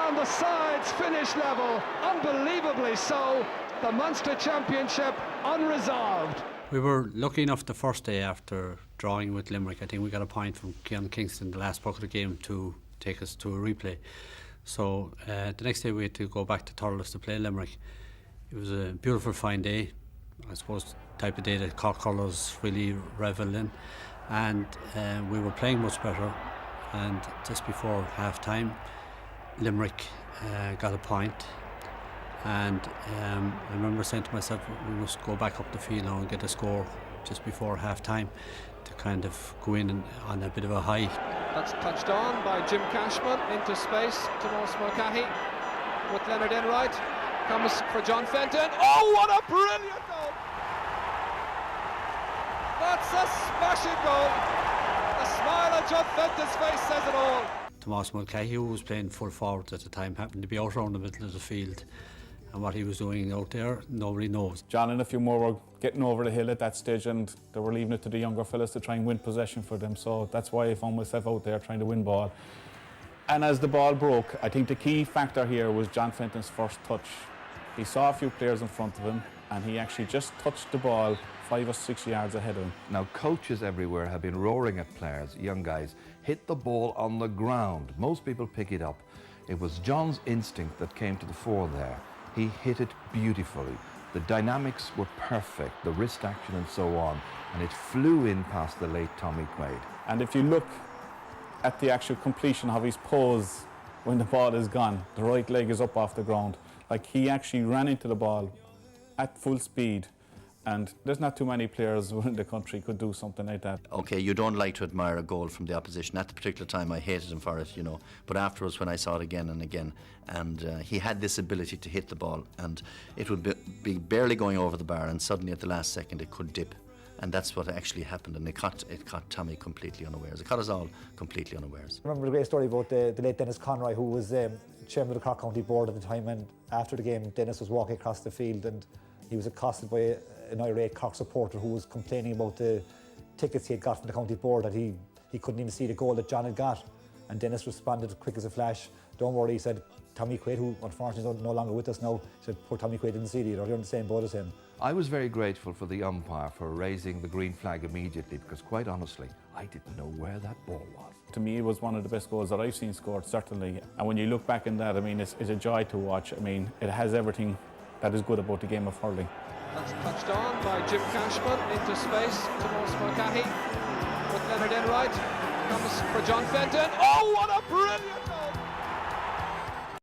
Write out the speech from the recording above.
down the sides, finish level, unbelievably so. The Munster Championship unresolved. We were lucky enough the first day after drawing with Limerick. I think we got a point from Kean Kingston the last puck of the game to take us to a replay. So the next day we had to go back to Thurles to play Limerick. It was a beautiful fine day, I suppose the type of day that Cork colours really revel in, and we were playing much better, and just before half time Limerick got a point, and I remember saying to myself, we must go back up the field now and get a score just before half time to kind of go in on a bit of a high. That's touched on by Jim Cashman into space. Tomas Mulcahy with Leonard Enright. Comes for John Fenton. Oh, what a brilliant goal! That's a smashing goal. The smile on John Fenton's face says it all. Tomas Mulcahy, who was playing full forward at the time, happened to be out around the middle of the field, and what he was doing out there, nobody knows. John and a few more were getting over the hill at that stage, and they were leaving it to the younger fellas to try and win possession for them, so that's why I found myself out there trying to win ball. And as the ball broke, I think the key factor here was John Fenton's first touch. He saw a few players in front of him, and he actually just touched the ball 5 or 6 yards ahead of him. Now, coaches everywhere have been roaring at players, young guys, hit the ball on the ground. Most people pick it up. It was John's instinct that came to the fore there. He hit it beautifully. The dynamics were perfect, the wrist action and so on, and it flew in past the late Tommy Quaid. And if you look at the actual completion of his pose when the ball is gone, the right leg is up off the ground. Like, he actually ran into the ball at full speed, and there's not too many players in the country could do something like that. Okay, you don't like to admire a goal from the opposition. At the particular time, I hated him for it, you know. But afterwards, when I saw it again and again, and he had this ability to hit the ball, and it would be barely going over the bar, and suddenly at the last second it could dip. And that's what actually happened, and it caught Tommy completely unawares. It caught us all completely unawares. I remember the great story about the late Dennis Conroy, who was chairman of the Cork County Board at the time, and after the game Dennis was walking across the field and he was accosted by an irate Cork supporter who was complaining about the tickets he had got from the county board, that he couldn't even see the goal that John had got. And Dennis responded quick as a flash, "Don't worry," he said. Tommy Quaid, who unfortunately is no longer with us now, said poor Tommy Quaid didn't see it either. You're in the same boat as him. I was very grateful for the umpire for raising the green flag immediately, because quite honestly, I didn't know where that ball was. To me, it was one of the best goals that I've seen scored, certainly. And when you look back in that, I mean, it's a joy to watch. I mean, it has everything that is good about the game of hurling. That's touched on by Jim Cashman into space. Tomas Mulcahy with Leonard Enright. Comes for John Fenton. Oh, what a brilliant